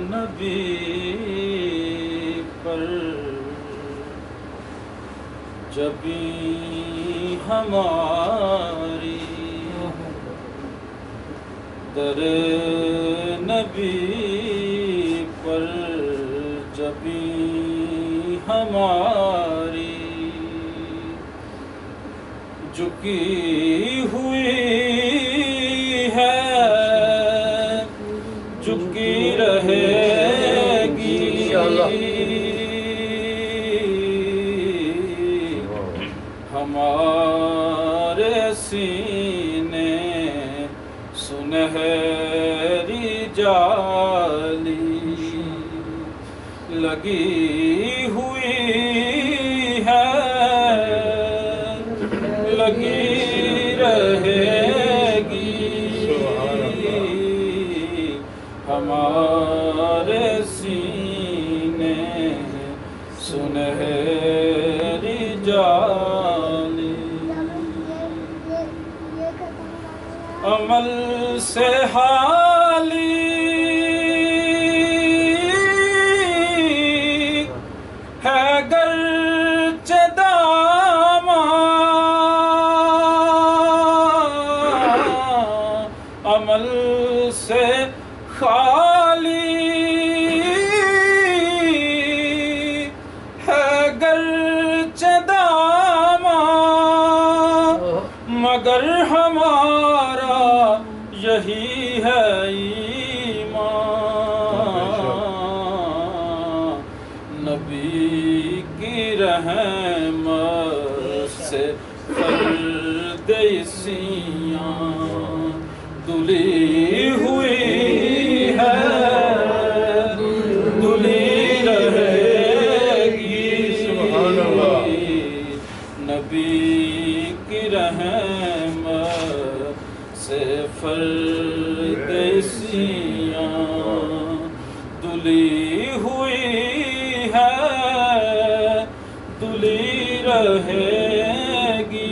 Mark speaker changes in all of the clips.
Speaker 1: نبی پر جبی ہماری در نبی پر جبی ہماری جھکی ہوئی ہے جھکی رہے گی ہمارے سینے سنہری جالی لگی ہوئی ہے لگی رہے گی ہمارے سینے سنہری جالی عمل سے حالی ہے گرچہ داماں عمل سے خالی ہے گرچہ داماں مگر ہمارا یہی ہے ایمان نبی کی رحمت سے فرد سیاں دلی ہوئی ہے دلی رہے گی سبحان اللہ نبی کی رحمت سے فرد سیاں دلی ہوئی ہے دلی رہے گی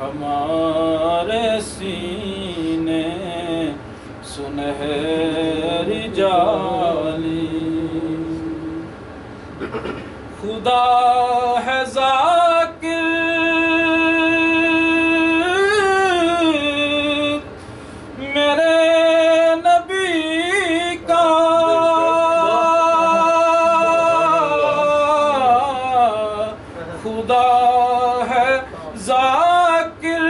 Speaker 1: ہمارے سینے سنہری جالی خدا ہے ذاکر میرے نبی کا خدا ہے ذاکر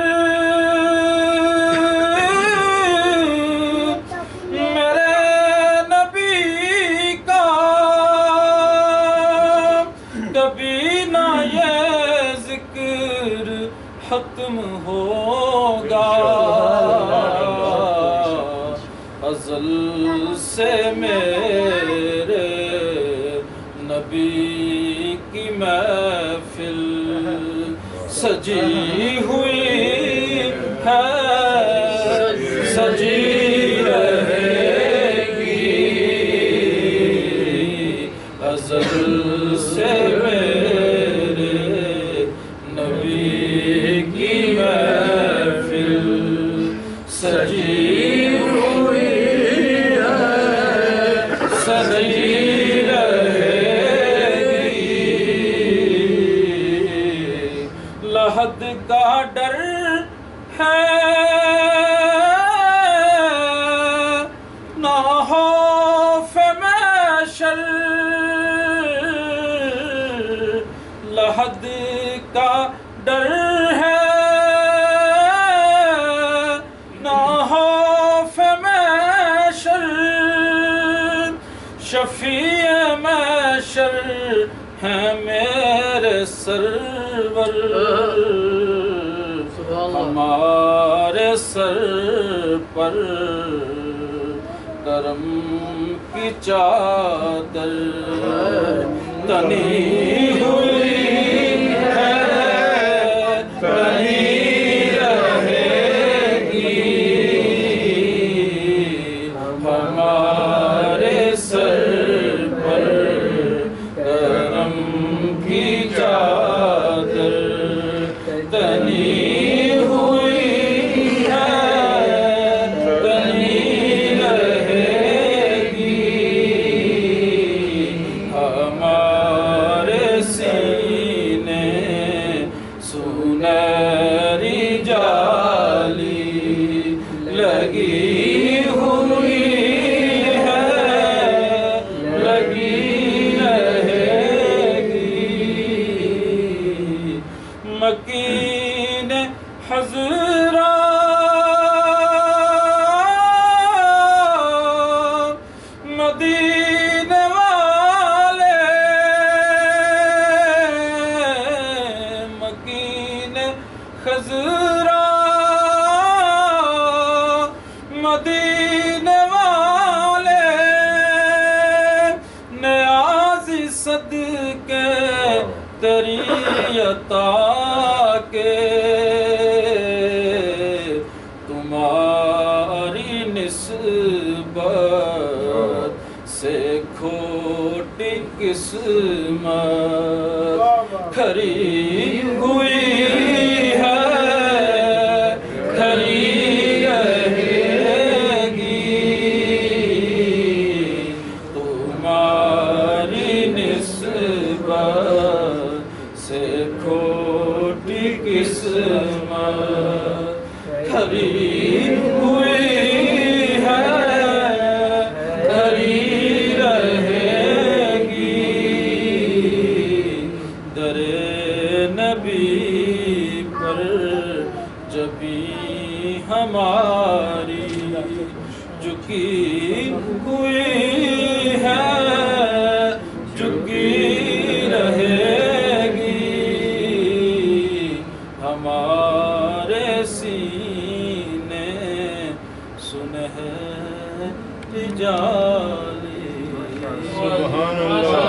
Speaker 1: میرے نبی کا کبھی نہ یہ ذکر ختم ہوگا ازل سے میرے نبی کی محفل سجی ہوئی ہے سجی رہے گی ازل سے میرے نبی کی محفل سجی ہوئی ہے سجی لحد کا ڈر ہے نہ خوف محشر لحد کا ڈر ہے نہ خوف محشر شفیع محشر ہے میرے سرور ہمارے سر پر کرم کی چادر تنی ہوئی ہے تنی رہے گی ہمارے سر پر کرم کی چادر تنی ہوئی ہے قسمت کھری ہوئی ہے کھری رہے گی تمہاری نسبت سے کھوٹی قسمت کھری ہوئی ہے کھری رہے گی در نبی پر جبی ہماری جھکی ہوئی ہے جھکی رہے گی ہمارے سینے سنہری جالی
Speaker 2: سبحان اللہ